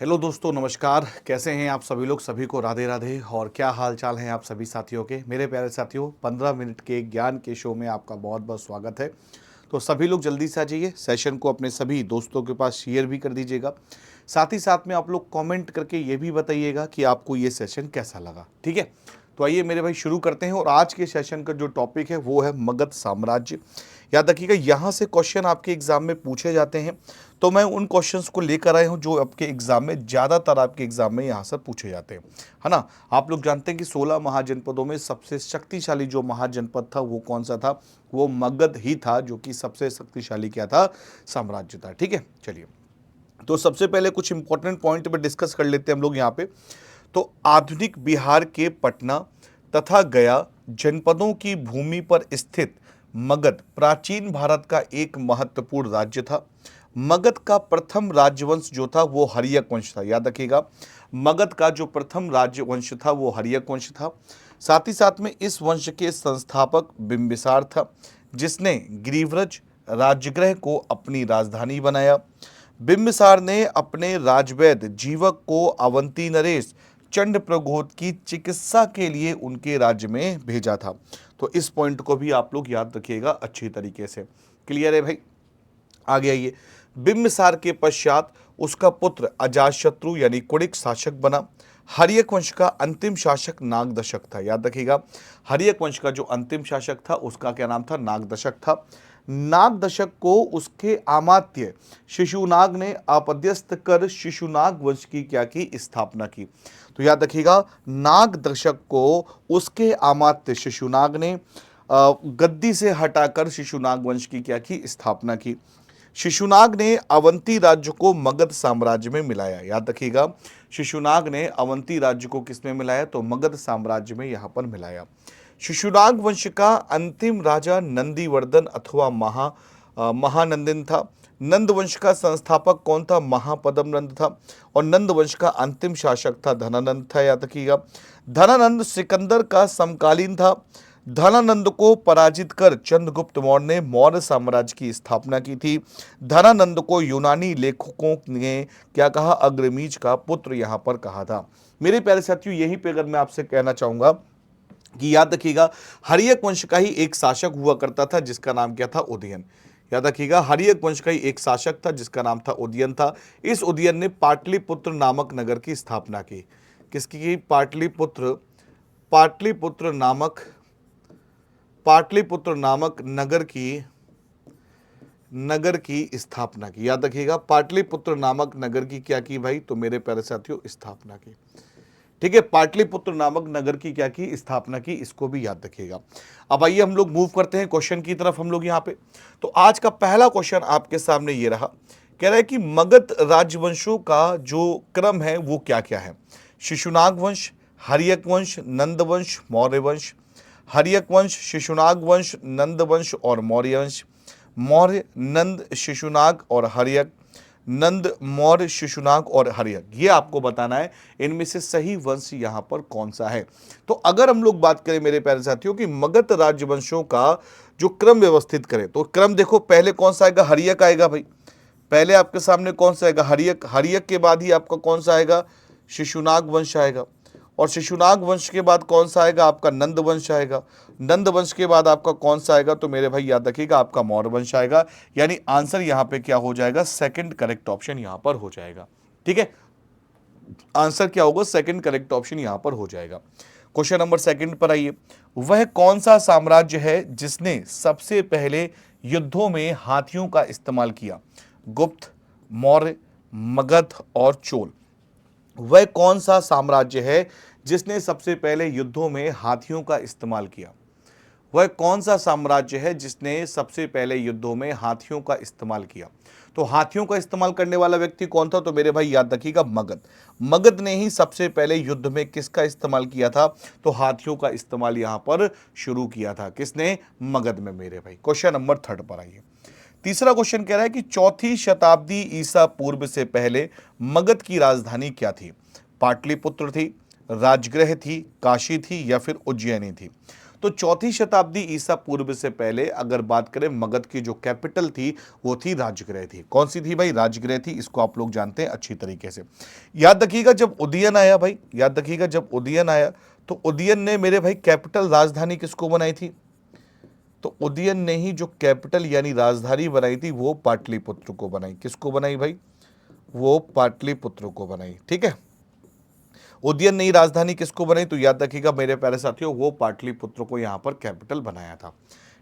Hello दोस्तों, नमस्कार। कैसे हैं आप सभी लोग? सभी को राधे राधे। और क्या हाल चाल हैं आप सभी साथियों के? मेरे प्यारे साथियों, 15 मिनट के ज्ञान के शो में आपका बहुत बहुत स्वागत है। तो सभी लोग जल्दी से आ जाइए, सेशन को अपने सभी दोस्तों के पास शेयर भी कर दीजिएगा। साथ ही साथ में आप लोग कमेंट करके ये भी बताइएगा कि आपको ये सेशन कैसा लगा। ठीक है, तो आइए मेरे भाई शुरू करते हैं। और आज के सेशन का जो टॉपिक है वो है मगध साम्राज्य। याद रखिएगा, यहाँ से क्वेश्चन आपके एग्जाम में पूछे जाते हैं, तो मैं उन क्वेश्चंस को लेकर आया हूँ जो आपके एग्जाम में ज़्यादातर आपके एग्जाम में यहाँ से पूछे जाते हैं, है ना। आप लोग जानते हैं कि 16 महाजनपदों में सबसे शक्तिशाली जो महाजनपद था वो कौन सा था? वो मगध ही था, जो कि सबसे शक्तिशाली क्या था? साम्राज्य था। ठीक है, चलिए, तो सबसे पहले कुछ इंपॉर्टेंट पॉइंट पे डिस्कस कर लेते हैं हम लोग यहाँ पे। तो आधुनिक बिहार के पटना तथा गया जनपदों की भूमि पर स्थित मगध प्राचीन भारत का एक महत्वपूर्ण राज्य था। मगध का प्रथम राजवंश जो था वो हर्यक वंश था। याद रखिएगा, मगध का जो प्रथम राजवंश था वो हर्यक वंश था। साथ ही साथ में इस वंश के संस्थापक बिंबिसार था, जिसने गिरिव्रज राजगृह को अपनी राजधानी बनाया। बिंबिसार ने अपने राजवैद्य जीवक को अवंती नरेश चंड प्रघोत की चिकित्सा के लिए उनके राज्य में भेजा था। तो इस पॉइंट को भी आप लोग याद रखिएगा अच्छी तरीके से। क्लियर है भाई? आगे आइए। बिंबिसार के पश्चात उसका पुत्र अजातशत्रु यानी कुणिक शासक बना। हर्यक वंश का अंतिम शासक नागदशक था। याद रखिएगा, हर्यक वंश का जो अंतिम शासक था उसका क्या नाम था? नागदशक था। नागदशक को उसके अमात्य शिशुनाग ने आपद्यस्त कर शिशुनाग वंश की क्या की? स्थापना की। तो याद रखिएगा, नागदशक को उसके अमात्य शिशुनाग ने गद्दी से हटाकर शिशुनाग वंश की क्या की? स्थापना की। शिशुनाग ने अवंती राज्य को मगध साम्राज्य में मिलाया। याद रखिएगा, शिशुनाग ने अवंती राज्य को किसमें मिलाया? तो मगध साम्राज्य में यहां पर मिलाया। शिशुनाग वंश का अंतिम राजा नंदीवर्धन अथवा महानंदिन था। नंद वंश का संस्थापक कौन था? महापद्म नंद था। और नंद वंश का अंतिम शासक था धनानंद था। याद रखिएगा, धनानंद सिकंदर का समकालीन था। धनानंद को पराजित कर चंद्रगुप्त मौर्य ने मौर्य साम्राज्य की स्थापना की थी। धनानंद को यूनानी लेखकों ने क्या कहा? अग्रमीज का पुत्र यहां पर कहा था। मेरे प्यारे साथियों, यहीं पे अगर मैं आपसे कहना चाहूंगा कि याद रखिएगा, हर्यक वंश का ही एक शासक हुआ करता था जिसका नाम क्या था? उदयन। याद रखिएगा, हर्यक वंश का ही एक शासक था जिसका नाम था उदयन था। इस उदयन ने पाटलिपुत्र नामक नगर की स्थापना की। किसकी की? पाटलिपुत्र पाटलिपुत्र नामक पाटलिपुत्र नामक नगर की स्थापना की। याद रखिएगा, पाटलिपुत्र नामक नगर की क्या की भाई? तो मेरे प्यारे साथियों, स्थापना की। ठीक है, पाटलिपुत्र नामक नगर की क्या की? स्थापना की। इसको भी याद रखिएगा। अब आइए हम लोग मूव करते हैं क्वेश्चन की तरफ। हम लोग यहाँ पे, तो आज का पहला क्वेश्चन आपके सामने ये रहा। कह रहा है कि मगध राजवंशों का जो क्रम है वो क्या क्या है? शिशुनाग वंश, हर्यक वंश, नंद वंश, मौर्य वंश। हर्यक वंश, शिशुनाग वंश, नंद वंश और मौर्य वंश। मौर्य, नंद, शिशुनाग और हर्यक। नंद, मौर्य, शिशुनाग और हर्यक। ये आपको बताना है इनमें से सही वंश यहां पर कौन सा है। तो अगर हम लोग बात करें मेरे प्यारे साथियों कि मगध राजवंशों का जो क्रम व्यवस्थित करें, तो क्रम देखो, पहले कौन सा आएगा? हर्यक आएगा भाई। पहले आपके सामने कौन सा आएगा? हर्यक। हर्यक के बाद ही आपका कौन सा आएगा? शिशुनाग वंश आएगा। और शिशुनाग वंश के बाद कौन सा आएगा? आपका नंद वंश आएगा। नंद वंश के बाद आपका कौन सा आएगा? तो मेरे भाई याद रखिएगा, आपका मौर्य वंश आएगा। यानी आंसर यहां पे क्या हो जाएगा? सेकंड करेक्ट ऑप्शन यहां पर हो जाएगा। ठीक है, आंसर क्या होगा? सेकंड करेक्ट ऑप्शन यहां पर हो जाएगा। क्वेश्चन नंबर सेकंड पर आइए। वह कौन सा साम्राज्य है जिसने सबसे पहले युद्धों में हाथियों का इस्तेमाल किया? गुप्त, मौर्य, मगध और चोल। वह कौन सा साम्राज्य है जिसने सबसे पहले युद्धों में हाथियों का इस्तेमाल किया? वह कौन सा साम्राज्य है जिसने सबसे पहले युद्धों में हाथियों का इस्तेमाल किया? तो हाथियों का इस्तेमाल करने वाला व्यक्ति कौन था? तो मेरे भाई याद रखिएगा, मगध। मगध ने ही सबसे पहले युद्ध में किसका इस्तेमाल किया था? तो हाथियों का इस्तेमाल यहां पर शुरू किया था। किसने? मगध में मेरे भाई। क्वेश्चन नंबर थर्ड पर आइए। तीसरा क्वेश्चन कह रहा है कि चौथी शताब्दी ईसा पूर्व से पहले मगध की राजधानी क्या थी? पाटलिपुत्र थी, राजगृह थी, काशी थी या फिर उज्जैनी थी? तो चौथी शताब्दी ईसा पूर्व से पहले अगर बात करें, मगध की जो कैपिटल थी वो थी राजगृह थी। कौन सी थी भाई? राजगृह थी। इसको आप लोग जानते हैं अच्छी तरीके से। याद रखिएगा जब उदयन आया भाई, याद रखिएगा जब उदयन आया तो उदयन ने मेरे भाई कैपिटल राजधानी किसको बनाई थी? तो उदयन ने ही जो कैपिटल यानी राजधानी बनाई थी वो पाटलिपुत्र को बनाई। किसको बनाई भाई? वो पाटलिपुत्र को बनाई। ठीक है, उदयन ने ही राजधानी किसको बनाई? तो याद रखिएगा मेरे प्यारे साथियों, वो पाटलिपुत्र को यहां पर कैपिटल बनाया था।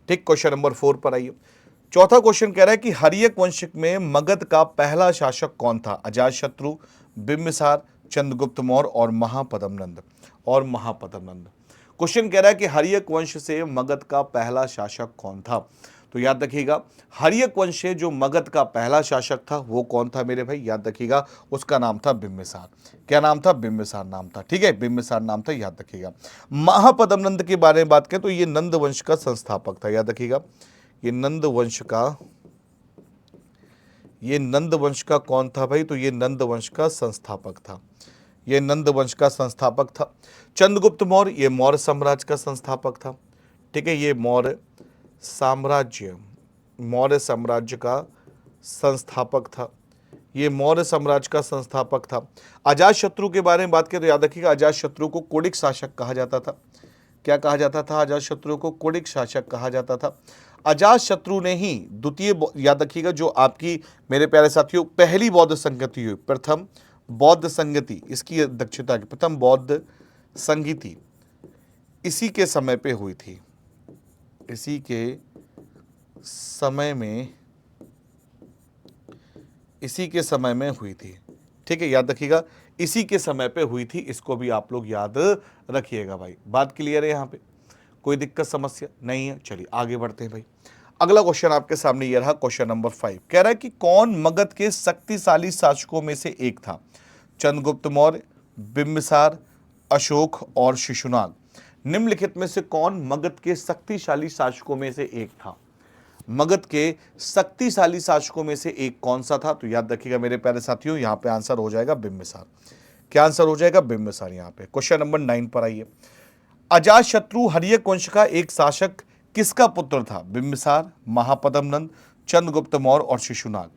ठीक, क्वेश्चन नंबर 4 पर आइए। चौथा क्वेश्चन कह रहा है कि हर्यक वंश में मगध का पहला शासक कौन था? अजातशत्रु, बिंबिसार, चंद्रगुप्त मौर्य और महापद्मनंद। क्वेश्चन कह रहा है कि हर्यक वंश से मगध का पहला शासक कौन था? तो याद रखिएगा हर्यक वंश से जो मगध का पहला शासक था वो कौन था मेरे भाई? याद रखिएगा उसका नाम था बिंबिसार। क्या नाम था? बिंबिसार नाम था। ठीक है, बिंबिसार नाम था, याद रखिएगा। महापद्मनंद के बारे में बात करें तो ये नंद वंश का संस्थापक था। याद रखिएगा ये नंद वंश का कौन था भाई? तो ये नंद वंश का संस्थापक था। ये नंद वंश का संस्थापक था। चंद्रगुप्त मौर्य ये मौर्य साम्राज्य का संस्थापक था। ठीक है, ये मौर्य साम्राज्य का संस्थापक था। ये मौर्य साम्राज्य का संस्थापक था। अजातशत्रु के बारे में बात करें तो याद रखिएगा अजातशत्रु को कुड़िक शासक कहा जाता था। क्या कहा जाता था? अजातशत्रु को कुड़िक शासक कहा जाता था। अजातशत्रु ने ही द्वितीय, याद रखिएगा जो आपकी मेरे प्यारे साथियों पहली बौद्ध संगति हुई, प्रथम बौद्ध संगति, इसकी अध्यक्षता की प्रथम बौद्ध संगति इसी के समय पे हुई थी। इसी के समय में हुई थी। ठीक है, याद रखिएगा इसी के समय पे हुई थी। इसको भी आप लोग याद रखिएगा भाई। बात क्लियर है? यहाँ पे कोई दिक्कत समस्या नहीं है? चलिए आगे बढ़ते हैं भाई। अगला क्वेश्चन आपके सामने ये रहा, क्वेश्चन नंबर 5 कह रहा है कि कौन मगध के शक्तिशाली शासकों में से एक था? चंद्रगुप्त मौर्य, बिंबिसार, अशोक और शिशुनाग। निम्नलिखित में से कौन मगध के शक्तिशाली शासकों में से एक था? मगध के शक्तिशाली शासकों में से एक कौन सा था? तो याद रखिएगा मेरे प्यारे साथियों यहां पे आंसर हो जाएगा बिंबिसार। क्या आंसर हो जाएगा? बिंबिसार। यहां पे क्वेश्चन नंबर 9 पर आइए। अजातशत्रु हर्यक वंश का एक शासक किसका पुत्र था? बिंबिसार, महापद्मनंद, चंद्रगुप्त मौर्य और शिशुनाग।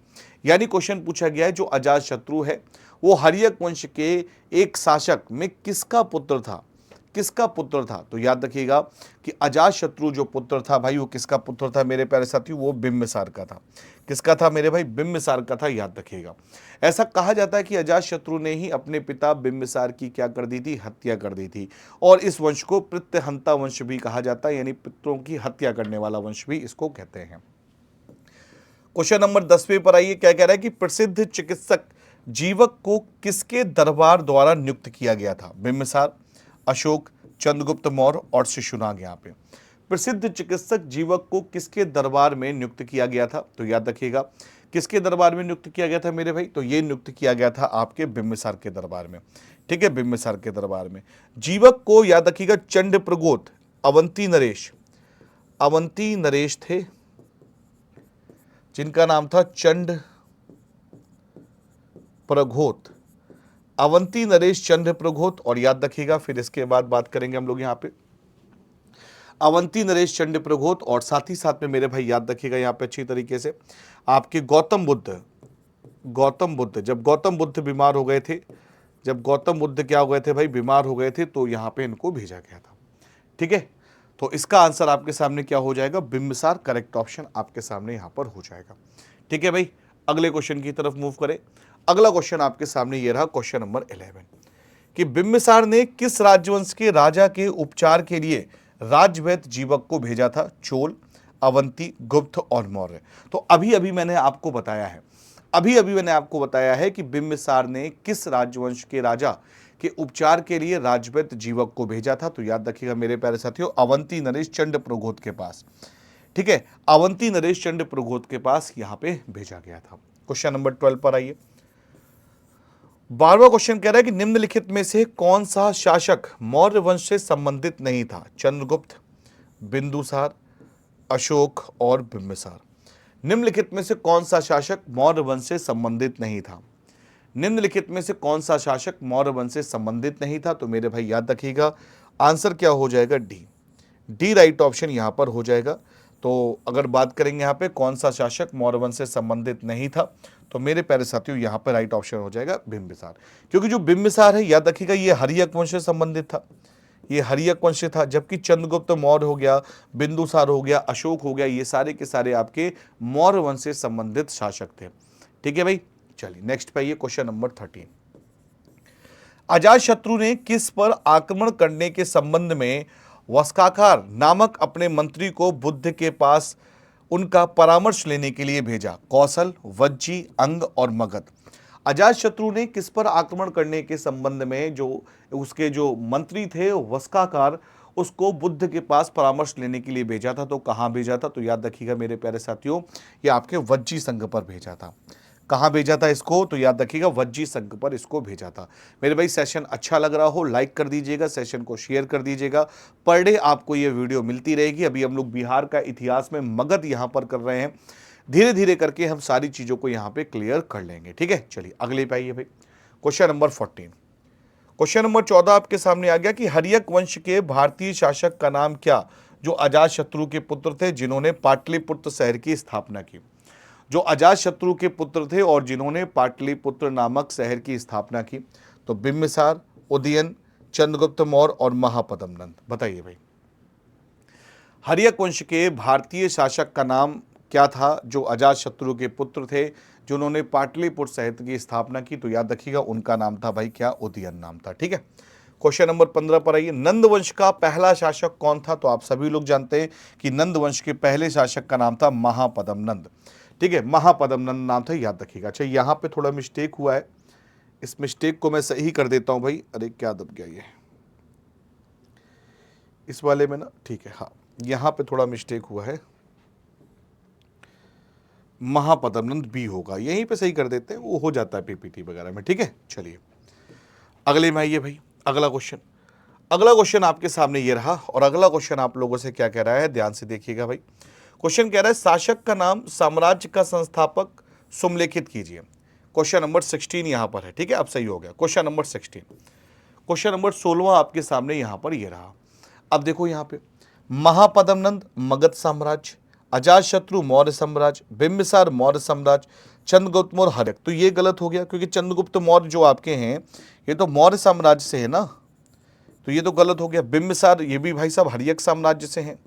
यानी क्वेश्चन पूछा गया है जो अजातशत्रु है वो हर्यक वंश के एक शासक में किसका पुत्र था? किसका पुत्र था? तो याद रखिएगा कि अजातशत्रु जो पुत्र था भाई वो किसका पुत्र था मेरे प्यारे साथियों? वो बिंबिसार का था। किसका था मेरे भाई? बिंबिसार का था। याद रखिएगा ऐसा कहा जाता है कि अजातशत्रु ने ही अपने पिता बिंबिसार की क्या कर दी थी? हत्या कर दी थी। और इस वंश को पितृहंता वंश भी कहा जाता है, यानी पितरों की हत्या करने वाला वंश भी इसको कहते हैं। क्वेश्चन नंबर 10वें पर आइए। क्या कह रहा है कि प्रसिद्ध चिकित्सक जीवक को किसके दरबार द्वारा नियुक्त किया गया था? बिंबिसार, अशोक, चंद्रगुप्त मौर्य और शिशुनाग। यहाँ पे प्रसिद्ध चिकित्सक जीवक को किसके दरबार में नियुक्त किया गया था? तो याद रखिएगा किसके दरबार में नियुक्त किया गया था मेरे भाई? तो ये नियुक्त किया गया था आपके बिंबिसार के दरबार में। ठीक है, बिंबिसार के दरबार में जीवक को याद रखिएगा चंड प्रगोत, अवंती नरेश थे जिनका नाम था चंड प्रघोत, अवंती नरेश चंद्र प्रघोत। और याद रखिएगा फिर इसके बाद बात करेंगे हम लोग यहाँ पे अवंती नरेश चंड प्रघोत। और साथ ही साथ में मेरे भाई याद रखिएगा यहाँ पे अच्छी तरीके से आपके गौतम बुद्ध, जब गौतम बुद्ध बीमार हो गए थे, जब गौतम बुद्ध क्या हो गए थे भाई? बीमार हो गए थे, तो यहाँ पे इनको भेजा गया था। ठीक है, तो इसका आंसर आपके सामने क्या हो जाएगा? बिंबिसार करेक्ट ऑप्शन आपके सामने यहाँ पर हो जाएगा। ठीक है भाई, अगले क्वेश्चन की तरफ मूव करें। अगला क्वेश्चन आपके सामने ये रहा, क्वेश्चन नंबर 11 कि बिंबिसार ने किस राजवंश के राजा के उपचार के लिए राजवैद्य जीवक को भेजा था? चोल, अवंती, गुप्त और मौर्य। तो अभी अभी मैंने आपको बताया है कि बिंबिसार ने किस राजवंश के राजा के उपचार के लिए राजवैद्य जीवक को भेजा था? तो याद रखिएगा मेरे प्यारे साथियों अवंती नरेश चंड प्रघोत के पास। ठीक है, अवंती नरेश चंड प्रघोत के पास यहां पे भेजा गया था। क्वेश्चन नंबर 12 पर आइए। 12वां क्वेश्चन कह रहा है कि निम्नलिखित में से कौन सा शासक मौर्य वंश से संबंधित नहीं था? चंद्रगुप्त, बिंदुसार, अशोक और बिंबिसार। निम्नलिखित में से कौन सा शासक मौर्य वंश से संबंधित नहीं था? निम्नलिखित में से कौन सा शासक मौर्य वंश से संबंधित नहीं था? तो मेरे भाई याद रखिएगा आंसर क्या हो जाएगा? डी। डी राइट ऑप्शन यहाँ पर हो जाएगा। तो अगर बात करेंगे यहाँ पे कौन सा शासक मौर्य वंश से संबंधित नहीं था, तो मेरे प्यारे साथियों यहाँ पर राइट ऑप्शन हो जाएगा बिंबिसार। क्योंकि जो बिंबिसार है याद रखिएगा ये हर्यक वंश से संबंधित था, ये हर्यक वंश था, जबकि चंद्रगुप्त मौर्य हो गया, बिंदुसार हो गया, अशोक हो गया, ये सारे के सारे आपके मौर्य वंश से संबंधित शासक थे। ठीक है भाई, चलिए नेक्स्ट पे आइए, क्वेश्चन नंबर 13। अजातशत्रु ने किस पर आक्रमण करने के संबंध में वस्काकार नामक अपने मंत्री को बुद्ध के पास उनका परामर्श लेने के लिए भेजा? कौशल, वज्जी, अंग और मगध। अजातशत्रु ने किस पर आक्रमण करने के संबंध में जो उसके जो मंत्री थे वस्काकार, उसको बुद्ध के पास परामर्श लेने के लिए भेजा था? तो कहां भेजा था? तो याद रखिएगा मेरे प्यारे साथियों, ये आपके वज्जी संघ पर भेजा था। कहां भेजा था इसको? तो याद रखिएगा वज्जी संघ पर इसको भेजा था। मेरे भाई सेशन अच्छा लग रहा हो लाइक कर दीजिएगा, सेशन को शेयर कर दीजिएगा। पर डे आपको ये वीडियो मिलती रहेगी। अभी हम लोग बिहार का इतिहास में मगध यहां पर कर रहे हैं, धीरे धीरे करके हम सारी चीजों को यहां पे क्लियर कर लेंगे। ठीक है, चलिए अगले पे आइए भाई, क्वेश्चन नंबर 14। क्वेश्चन नंबर 14 आपके सामने आ गया कि हर्यक वंश के भारतीय शासक का नाम क्या, जो अजातशत्रु के पुत्र थे जिन्होंने पाटलिपुत्र शहर की स्थापना की? जो अजातशत्रु के पुत्र थे और जिन्होंने पाटलिपुत्र नामक शहर की स्थापना की, तो बिंबिसार, उदयन, चंद्रगुप्त मौर्य और महापद्म नंद। बताइए भाई, हर्यक वंश के भारतीय शासक का नाम क्या था जो अजातशत्रु के पुत्र थे जिन्होंने पाटलिपुत्र शहर की स्थापना की? तो याद रखिएगा उनका नाम था भाई क्या? उदयन नाम था। ठीक है, क्वेश्चन नंबर 15 पर आइए। नंद वंश का पहला शासक कौन था? तो आप सभी लोग जानते हैं कि नंद वंश के पहले शासक का नाम था महापद्म नंद। ठीक है, महापद्म नंद नाम था, याद रखिएगा। अच्छा, यहाँ पे थोड़ा मिस्टेक हुआ है, इस मिस्टेक को मैं सही कर देता हूं भाई। अरे क्या दब गया ये इस वाले में ना, ठीक है, हाँ यहाँ पे थोड़ा मिस्टेक हुआ है, महापद्म नंद बी होगा, यहीं पे सही कर देते हैं, वो हो जाता है पीपीटी वगैरह में। ठीक है, चलिए अगले में आइए भाई, अगला क्वेश्चन। अगला क्वेश्चन आपके सामने ये रहा, और अगला क्वेश्चन आप लोगों से क्या कह रहा है, ध्यान से देखिएगा भाई। क्वेश्चन कह रहा है शासक का नाम साम्राज्य का संस्थापक सुमलेखित कीजिए। क्वेश्चन नंबर 16 यहां पर है। ठीक है, अब सही हो गया। क्वेश्चन नंबर 16, क्वेश्चन नंबर 16 आपके सामने यहां पर ये रहा। अब देखो यहां पे महापद्म नंद मगध साम्राज्य, अजातशत्रु मौर्य साम्राज्य, बिंबिसार मौर्य साम्राज्य, चंद्रगुप्त मौर्य हर्यक। तो ये गलत हो गया क्योंकि चंद्रगुप्त मौर्य जो आपके हैं ये तो मौर्य साम्राज्य से है ना, तो ये तो गलत हो गया। बिंबिसार ये भी भाई साहब हर्यक साम्राज्य से हैं,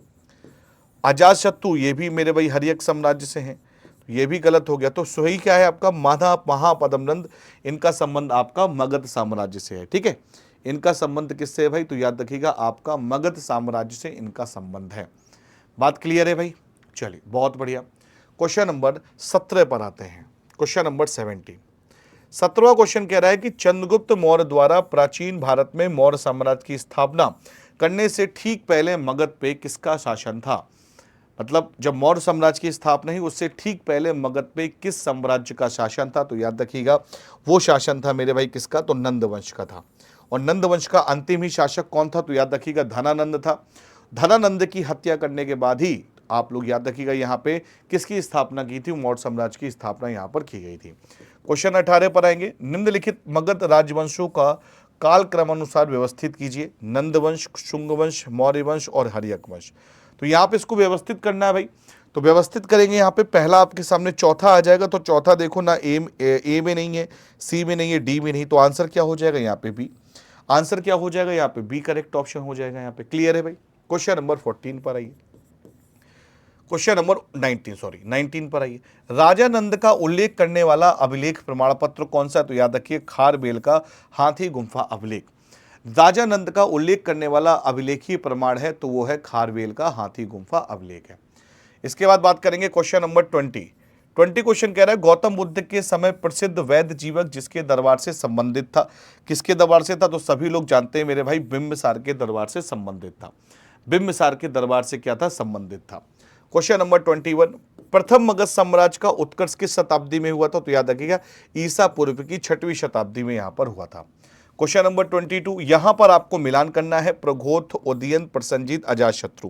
अजातशत्रु ये भी मेरे भाई हर्यक साम्राज्य से हैं, ये भी गलत हो गया। तो सही क्या है आपका? महापद्म नंद, इनका संबंध आपका मगध साम्राज्य से है। ठीक है, इनका संबंध किससे है भाई? तो याद रखिएगा आपका मगध साम्राज्य से इनका संबंध है। बात क्लियर है भाई? चलिए बहुत बढ़िया। क्वेश्चन नंबर 17 पर आते हैं। क्वेश्चन नंबर 17, 17वां क्वेश्चन कह रहा है कि चंद्रगुप्त मौर्य द्वारा प्राचीन भारत में मौर्य साम्राज्य की स्थापना करने से ठीक पहले मगध पे किसका शासन था? मतलब जब मौर्य साम्राज्य की स्थापना हुई उससे ठीक पहले मगध पे किस साम्राज्य का शासन था? तो याद रखिएगा वो शासन था मेरे भाई किसका? तो नंद वंश का था। और नंद वंश का अंतिम ही शासक कौन था? तो याद रखिएगा धनानंद था। धनानंद की हत्या करने के बाद ही आप लोग याद रखिएगा यहाँ पे किसकी स्थापना की थी? मौर्य साम्राज्य की स्थापना यहाँ पर की गई थी। क्वेश्चन 18 पर आएंगे। निम्नलिखित मगध राजवंशों का काल क्रमानुसार व्यवस्थित कीजिए। नंद वंश, शुंग वंश, मौर्य वंश और हर्यक वंश। तो यहाँ पे इसको व्यवस्थित करना है भाई, तो व्यवस्थित करेंगे। यहाँ पे पहला आपके सामने चौथा आ जाएगा, तो चौथा देखो ना ए में नहीं है, सी में नहीं है, डी में नहीं, तो आंसर क्या हो जाएगा यहाँ पे? बी। आंसर क्या हो जाएगा यहाँ पे? बी करेक्ट ऑप्शन हो जाएगा यहाँ पे। क्लियर है भाई? क्वेश्चन नंबर 14 पर आइए, क्वेश्चन नंबर 19 पर आइए। राजा नंद का उल्लेख करने वाला अभिलेख प्रमाण पत्र कौन सा? तो याद रखिए खारबेल का हाथी गुम्फा अभिलेख। राजा नंद का उल्लेख करने वाला अभिलेखीय प्रमाण है तो वो है खारवेल का हाथी गुम्फा अभिलेख है। इसके बाद बात करेंगे क्वेश्चन नंबर 20 क्वेश्चन कह रहा है गौतम बुद्ध के समय प्रसिद्ध वैद्य जीवक जिसके दरबार से संबंधित था, किसके दरबार से था? तो सभी लोग जानते हैं मेरे भाई बिंबिसार के दरबार से संबंधित था। बिंबिसार के दरबार से क्या था? संबंधित था। क्वेश्चन नंबर 21, प्रथम मगध साम्राज्य का उत्कर्ष किस शताब्दी में हुआ था? तो याद रखिएगा ईसा पूर्व की 6वीं शताब्दी में यहां पर हुआ था। क्वेश्चन नंबर 22, यहां पर आपको मिलान करना है प्रघोत, उदयन, प्रसंजित, अजातशत्रु।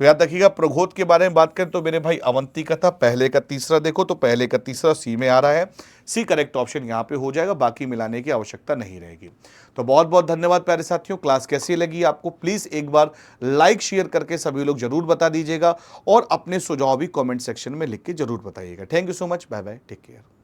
तो याद रखिएगा, प्रघोत के बारे में बात करें तो मेरे भाई अवंती का था, पहले का तीसरा देखो तो पहले का तीसरा सी में आ रहा है, सी करेक्ट ऑप्शन यहां पे हो जाएगा, बाकी मिलाने की आवश्यकता नहीं रहेगी। तो बहुत बहुत धन्यवाद प्यारे साथियों, क्लास कैसी लगी आपको प्लीज एक बार लाइक शेयर करके सभी लोग जरूर बता दीजिएगा और अपने सुझाव भी कमेंट सेक्शन में लिख के जरूर बताइएगा। Thank you so much, bye bye, take care.